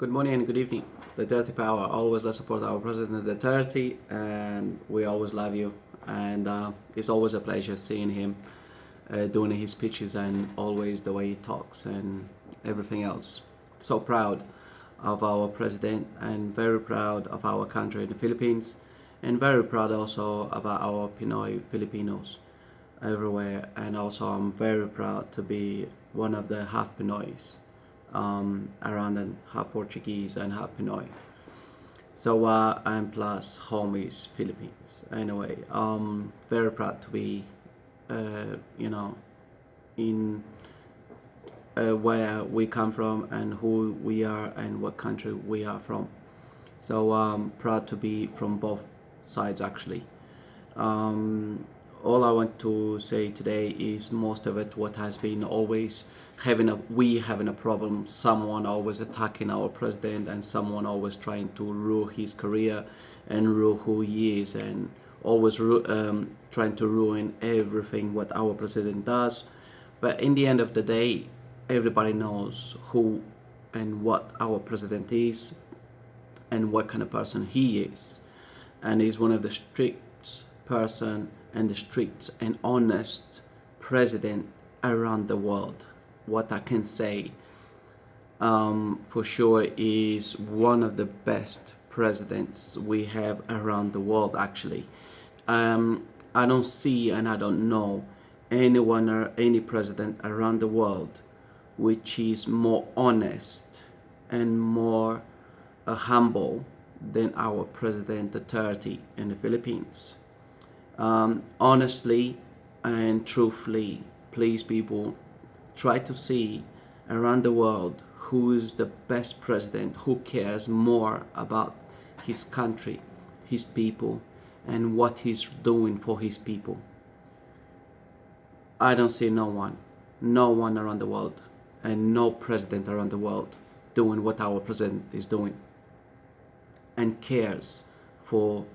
Good morning and good evening. The Duterte power. Always let's support our president Duterte, and we always love you. And it's always a pleasure seeing him doing his speeches and always the way he talks and everything else. So proud of our president and very proud of our country, the Philippines, and very proud also about our Pinoy Filipinos everywhere. And also I'm very proud to be one of the half Pinoys around, and half Portuguese and half Pinoy. So and plus home is Philippines. Anyway, very proud to be in where we come from and who we are and what country we are from. So proud to be from both sides actually. All I want to say today is most of it what has been always having a problem, someone always attacking our president and someone always trying to ruin his career and ruin who he is, and always trying to ruin everything what our president does. But in the end of the day, everybody knows who and what our president is and what kind of person he is, and he's one of the strict person and the strict and honest president around the world. What I can say for sure is one of the best presidents we have around the world actually. I don't see and I don't know anyone or any president around the world which is more honest and more humble than our president Duterte in the Philippines. Honestly and truthfully, please people, try to see around the world who is the best president, who cares more about his country, his people, and what he's doing for his people. I don't see no one around the world and no president around the world doing what our president is doing and cares for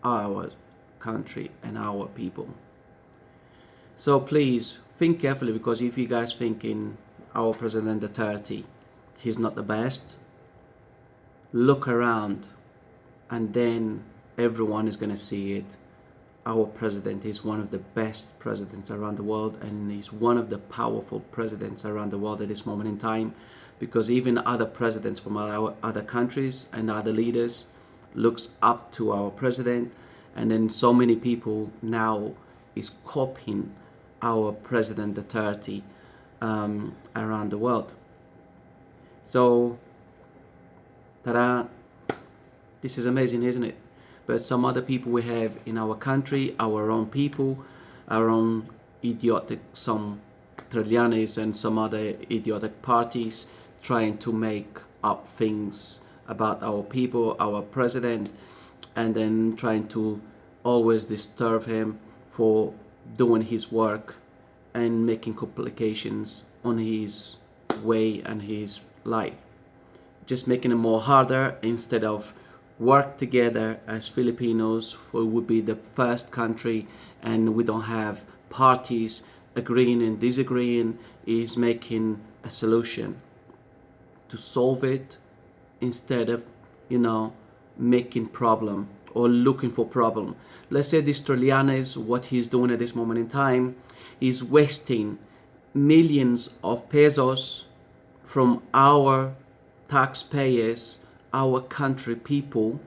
our country and our people. So please think carefully, because if you guys thinking our president Duterte he's not the best, look around and then everyone is going to see it. Our president is one of the best presidents around the world, and he's one of the powerful presidents around the world at this moment in time, because even other presidents from our other countries and other leaders looks up to our president, and then so many people now is copying our president Duterte around the world. So ta-da, this is amazing, isn't it? But some other people we have in our country, our own people, our own idiotic, some TRALIANES and some other idiotic parties trying to make up things about our people, our president, and then trying to always disturb him for doing his work and making complications on his way and his life, just making it more harder instead of work together as Filipinos. We would be the first country and we don't have parties agreeing and disagreeing, is making a solution to solve it instead of making problem or looking for problem. Let's say this TRALIANES, what he's doing at this moment in time is wasting millions of pesos from our taxpayers, our country people,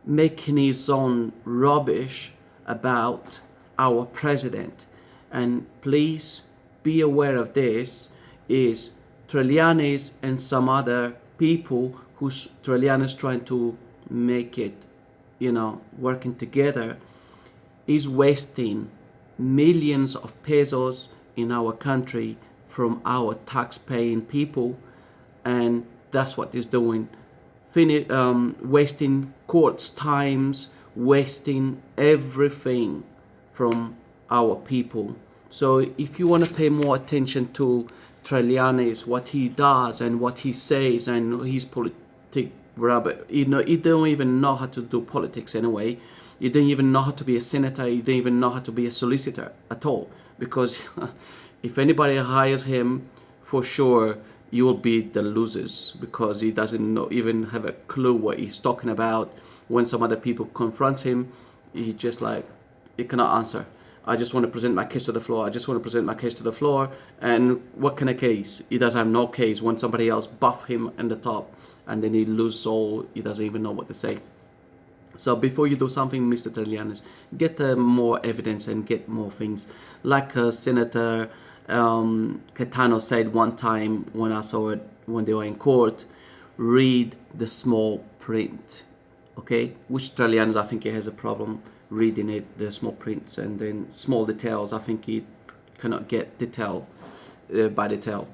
making his own rubbish about our president. And please be aware of this, is TRALIANES and some other people who's TRALIANES trying to make it working together, is wasting millions of pesos in our country from our tax-paying people, and that's what he's doing. Wasting courts times, wasting everything from our people. So if you want to pay more attention to TRALIANES, what he does and what he says and his politic rubber, he don't even know how to do politics anyway. You don't even know how to be a senator. You don't even know how to be a solicitor at all, because if anybody hires him, for sure you will be the losers, because he doesn't know, even have a clue what he's talking about. When some other people confront him, he just like, he cannot answer. I just want to present my case to the floor. I just want to present my case to the floor. And what kind of case? He doesn't have no case when somebody else buff him in the top, and then he loses all. He doesn't even know what to say. So before you do something, Mr. Tralianes, get more evidence and get more things. Like Senator Caetano said one time when I saw it, when they were in court, read the small print, okay? Which Tralianes, I think he has a problem reading it, the small prints, and then small details. I think he cannot get detail by detail.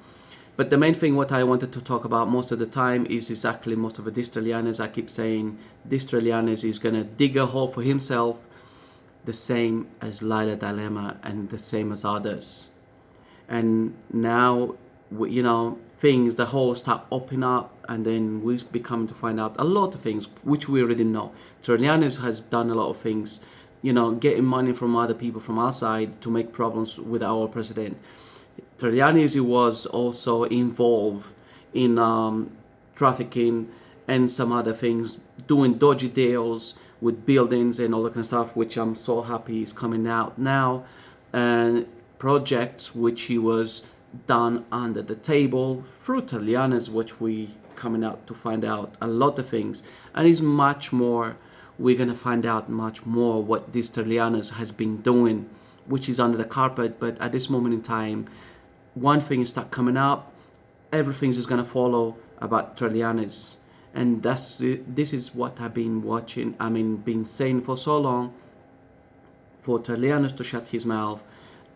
But the main thing what I wanted to talk about most of the time is exactly most of this Tralianes. I keep saying this Tralianes is going to dig a hole for himself, the same as Laila Dalema and the same as others. And now, you know, things, the hole start opening up, and then we become to find out a lot of things which we already know. Tralianes has done a lot of things, you know, getting money from other people from outside to make problems with our president. Tralianes was also involved in trafficking and some other things, doing dodgy deals with buildings and all that kind of stuff, which I'm so happy is coming out now, and projects which he was done under the table through Tralianes, which we coming out to find out a lot of things, and is much more. We're gonna find out much more what this Tralianes has been doing, which is under the carpet. But at this moment in time, one thing is start coming up, everything is gonna follow about Tralianes, and that's it. This is what I've been watching. I mean, been saying for so long, for Tralianes to shut his mouth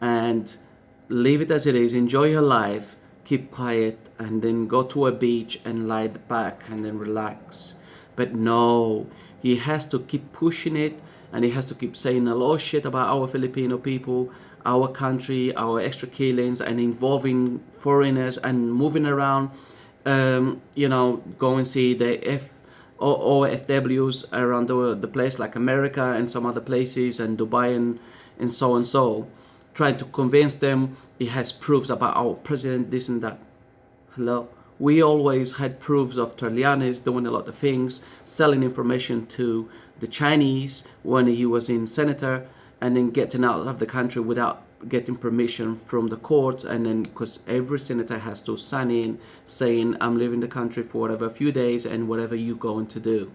and leave it as it is, enjoy your life, keep quiet, and then go to a beach and lie back and then relax. But no, he has to keep pushing it, and he has to keep saying a lot of shit about our Filipino people, our country, our extra killings, and involving foreigners and moving around. You know, go and see the OFWs around the place, like America and some other places, and Dubai and so and so, trying to convince them he has proofs about our president, this and that. Hello? We always had proofs of Tralianes doing a lot of things, selling information to the Chinese when he was in senator, and then getting out of the country without getting permission from the court. And then, because every senator has to sign in saying, I'm leaving the country for whatever, a few days, and whatever you're going to do.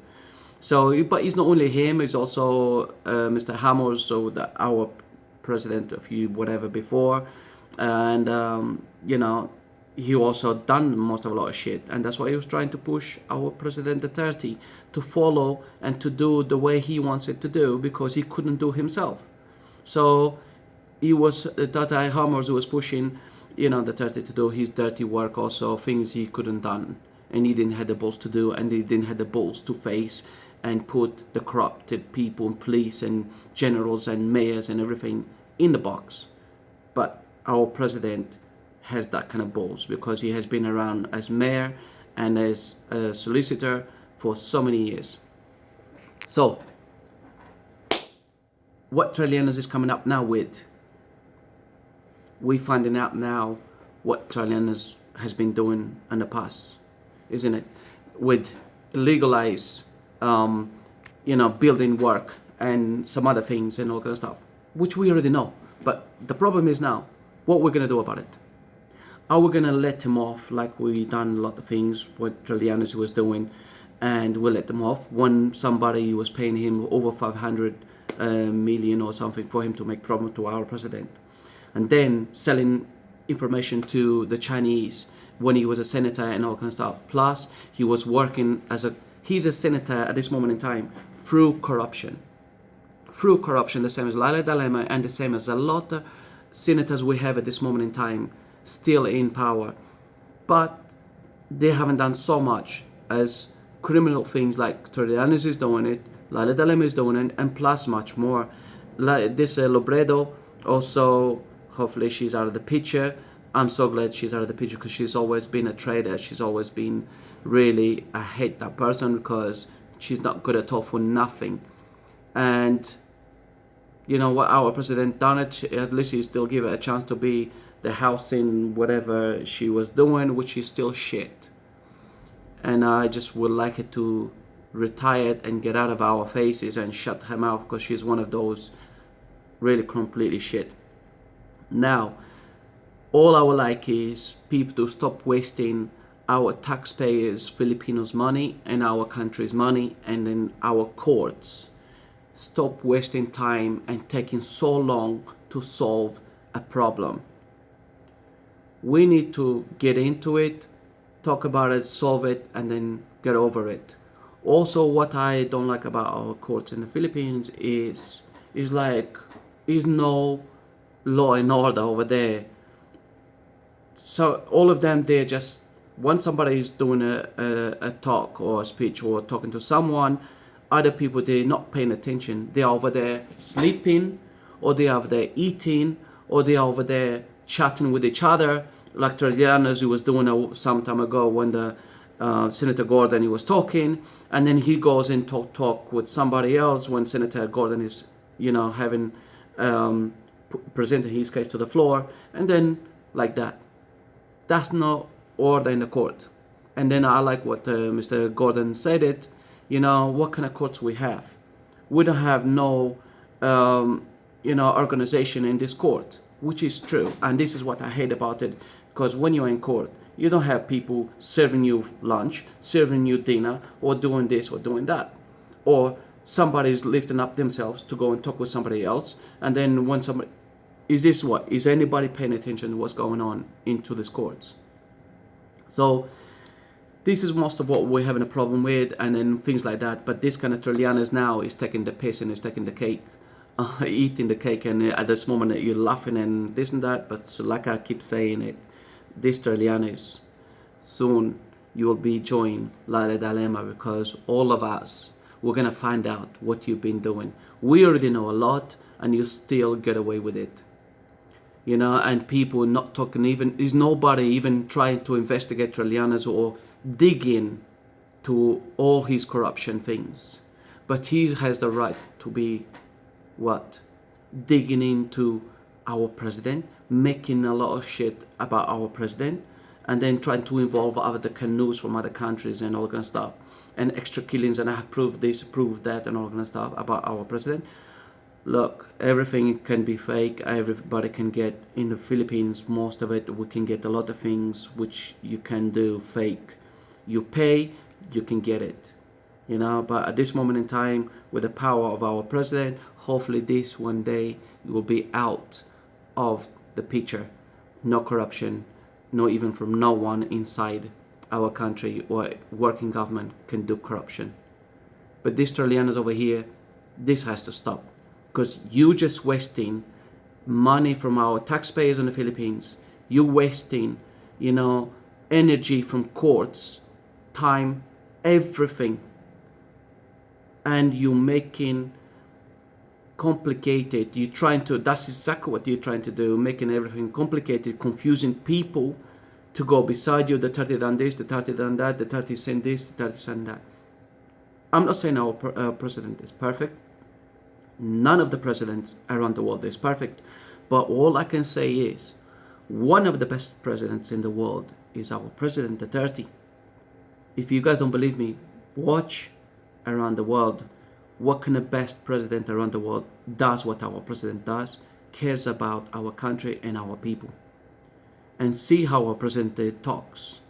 So, but it's not only him, it's also Mr. Hammers, so our president a few whatever before, and you know, he also done most of a lot of shit, and that's why he was trying to push our president Duterte to follow and to do the way he wants it to do, because he couldn't do himself. So he was Duterte Hammers who was pushing, you know, Duterte to do his dirty work, also things he couldn't done, and he didn't have the balls to do, and he didn't have the balls to face and put the corrupted people and police and generals and mayors and everything in the box. But our president has that kind of balls, because he has been around as mayor and as a solicitor for so many years. So what Tralianes is coming up now with, we finding out now what Tralianes has been doing in the past, isn't it? With legalize, you know, building work and some other things and all kind of stuff, which we already know. But the problem is now, what we're gonna do about it? Are we gonna let him off like we done a lot of things what Tralianes was doing, and we'll let them off when somebody was paying him over 500 million or something for him to make problem to our president, and then selling information to the Chinese when he was a senator and all kind of stuff. Plus, he was working he's a senator at this moment in time through corruption. Through corruption, the same as Laila Dalema and the same as a lot of senators we have at this moment in time still in power. But they haven't done so much as criminal things like Tralianes is doing it, Laila Dalema is doing it, and plus much more. Like this Lobredo, also, hopefully she's out of the picture. I'm so glad she's out of the picture, because she's always been a traitor. She's always been really, I hate that person, because she's not good at all for nothing. And you know what, our president done it, at least he still give it a chance to be the housing, whatever she was doing, which is still shit. And I just would like her to retire and get out of our faces and shut her mouth, because she's one of those really completely shit. Now, all I would like is people to stop wasting our taxpayers, Filipinos' money and our country's money, and then our courts. Stop wasting time and taking so long to solve a problem. We need to get into it, talk about it, solve it, and then get over it. Also, what I don't like about our courts in the Philippines is no law and order over there. So all of them, they're just, when somebody is doing a talk or a speech or talking to someone, other people, they're not paying attention. They're over there sleeping, or they're over there eating, or they're over there chatting with each other, like TRALIANES, he was doing some time ago when the Senator Gordon, he was talking, and then he goes and talk with somebody else when Senator Gordon is, having presented his case to the floor, and then like that. That's not order in the court. And then I like what Mr. Gordon said it. What kind of courts we have? We don't have no, organization in this court, which is true. And this is what I hate about it, because when you're in court, you don't have people serving you lunch, serving you dinner, or doing this or doing that. Or somebody's lifting up themselves to go and talk with somebody else. And then when somebody, is anybody paying attention to what's going on into these courts? So this is most of what we're having a problem with, and then things like that. But this kind of TRALIANES now is taking the piss and is taking the cake, eating the cake, and at this moment you're laughing and this and that. But so like I keep saying it, this TRALIANES, soon you will be joined like a dilemma, because all of us, we're gonna find out what you've been doing. We already know a lot, and you still get away with it. And people not talking, is nobody even trying to investigate TRALIANES or dig in to all his corruption things. But he has the right to be digging into our president, making a lot of shit about our president, and then trying to involve other canoes from other countries and all that kind of stuff, and extra killings, and I have proved this, proved that, and all that kind of stuff about our president. Look, everything can be fake. Everybody can get, in the Philippines, most of it, we can get a lot of things which you can do fake. You pay, you can get it. But at this moment in time, with the power of our president, hopefully this one day will be out of the picture. No corruption, no even from no one inside our country or working government can do corruption. But this TRALIANES over here, this has to stop. Because you just wasting money from our taxpayers in the Philippines. You wasting, energy from courts, time, everything. And you making complicated. That's exactly what you're trying to do, making everything complicated, confusing people to go beside you. The Duterte done this, the Duterte done that, the Duterte sent this, the Duterte sent that. I'm not saying our president is perfect. None of the presidents around the world is perfect. But all I can say is, one of the best presidents in the world is our president, Duterte. If you guys don't believe me, watch around the world. What kind of best president around the world does what our president does, cares about our country and our people. And see how our president talks.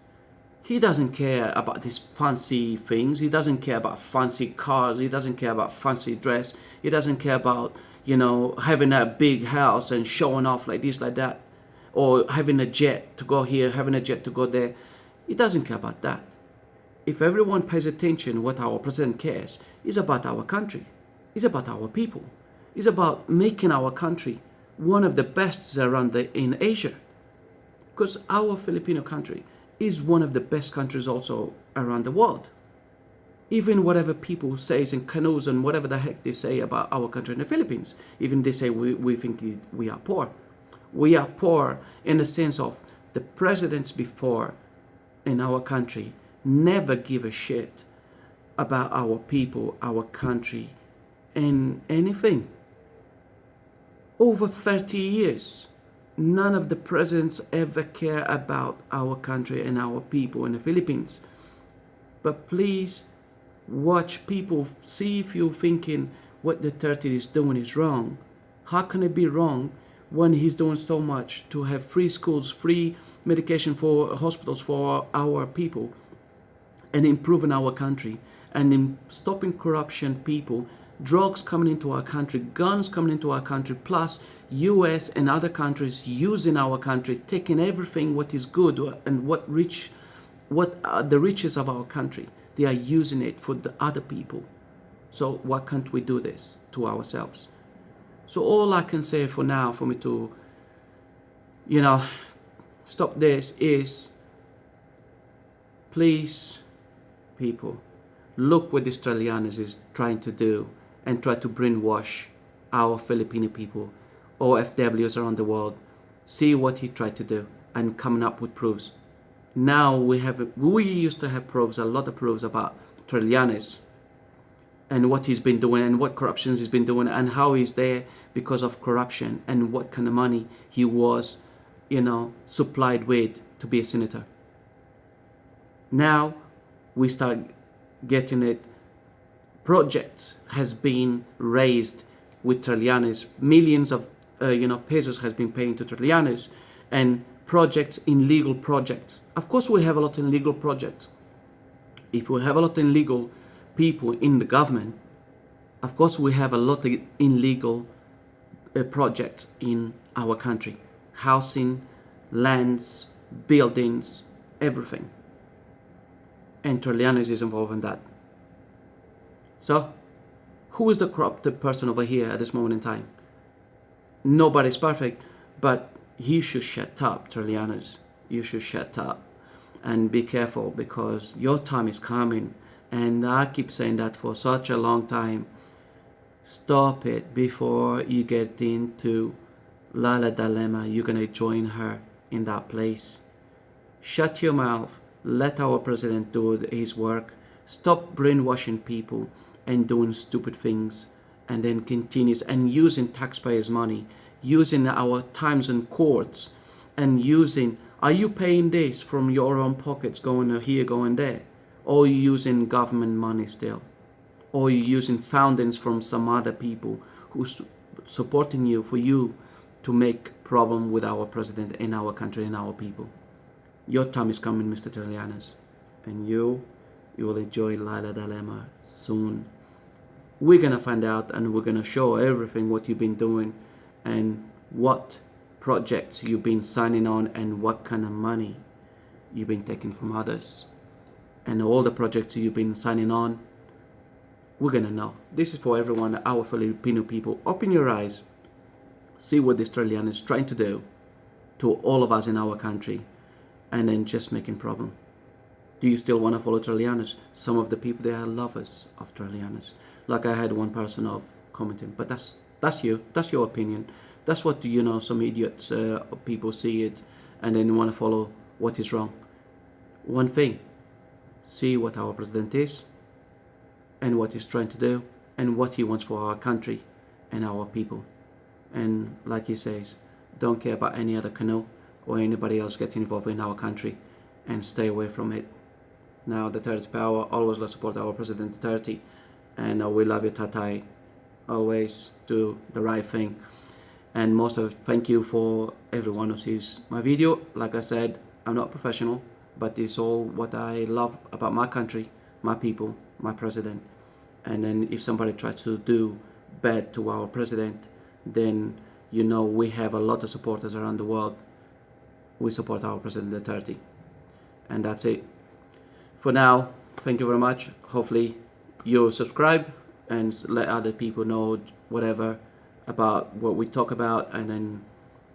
He doesn't care about these fancy things. He doesn't care about fancy cars. He doesn't care about fancy dress. He doesn't care about, having a big house and showing off like this, like that. Or having a jet to go here, having a jet to go there. He doesn't care about that. If everyone pays attention, what our president cares is about our country. It's about our people. It's about making our country one of the best around in Asia. Because our Filipino country is one of the best countries also around the world. Even whatever people say in canoes and whatever the heck they say about our country in the Philippines, even they say we think we are poor. We are poor in the sense of the presidents before in our country never give a shit about our people, our country, and anything. Over 30 years, None of the presidents ever care about our country and our people in the Philippines. But please watch people, see if you're thinking what Duterte is doing is wrong. How can it be wrong when he's doing so much to have free schools, free medication for hospitals for our people, and improving our country, and in stopping corruption, people, drugs coming into our country, guns coming into our country, plus US and other countries using our country, taking everything what is good and what the riches of our country. They are using it for the other people. So why can't we do this to ourselves? So all I can say for now, for me to, stop this is, please, people, look what this TRALIANES is trying to do and try to brainwash our Filipino people or FWs around the world. See what he tried to do and coming up with proofs. Now we used to have proofs, a lot of proofs about TRALIANES and what he's been doing and what corruptions he's been doing and how he's there because of corruption and what kind of money he was, supplied with to be a senator. Now we start getting it. Projects has been raised with TRALIANES. Millions of pesos has been paying to TRALIANES, and projects in legal projects. Of course, we have a lot in legal projects. If we have a lot in legal people in the government, of course we have a lot of illegal projects in our country. Housing, lands, buildings, everything. And TRALIANES is involved in that. So, who is the corrupted person over here at this moment in time? Nobody's perfect, but you should shut up, TRALIANES. You should shut up and be careful, because your time is coming. And I keep saying that for such a long time. Stop it before you get into Lala dilemma. You're going to join her in that place. Shut your mouth. Let our president do his work. Stop brainwashing people and doing stupid things, and then continues and using taxpayers' money, using our times in courts, and are you paying this from your own pockets, going here, going there? Or you using government money still? Or you using foundings from some other people who's supporting you for you to make problem with our president and our country and our people? Your time is coming, Mr. TRALIANES, and you will enjoy Lila Dilemma soon. We're gonna find out, and we're gonna show everything what you've been doing and what projects you've been signing on and what kind of money you've been taking from others, and all the projects you've been signing on. We're gonna know. This is for everyone, our Filipino people. Open your eyes, see what this TRALIANES is trying to do to all of us in our country, and then just making problem. Do you still want to follow TRALIANES? Some of the people, they are lovers of TRALIANES. Like I had one person of commenting, but that's your opinion. That's what some idiots people see it and then want to follow what is wrong. One thing, see what our president is and what he's trying to do and what he wants for our country and our people. And like he says, don't care about any other canoe or anybody else getting involved in our country, and stay away from it. Now, Duterte power, always let's support our President Duterte, and we love you, Tatai. Always do the right thing. And most of it, thank you for everyone who sees my video. Like I said, I'm not professional, but it's all what I love about my country, my people, my president. And then if somebody tries to do bad to our president, then we have a lot of supporters around the world. We support our President Duterte. And that's it. For now, thank you very much. Hopefully you subscribe and let other people know whatever about what we talk about, and then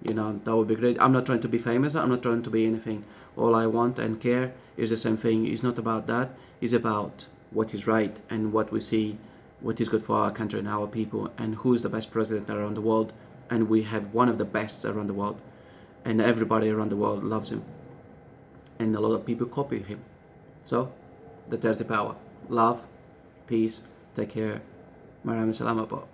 that would be great. I'm not trying to be famous, I'm not trying to be anything. All I want and care is the same thing. It's not about that, it's about what is right and what we see, what is good for our country and our people, and who is the best president around the world. And we have one of the best around the world, and everybody around the world loves him, and a lot of people copy him. So, Duterte power. Love, peace, take care. Maraming salamat po.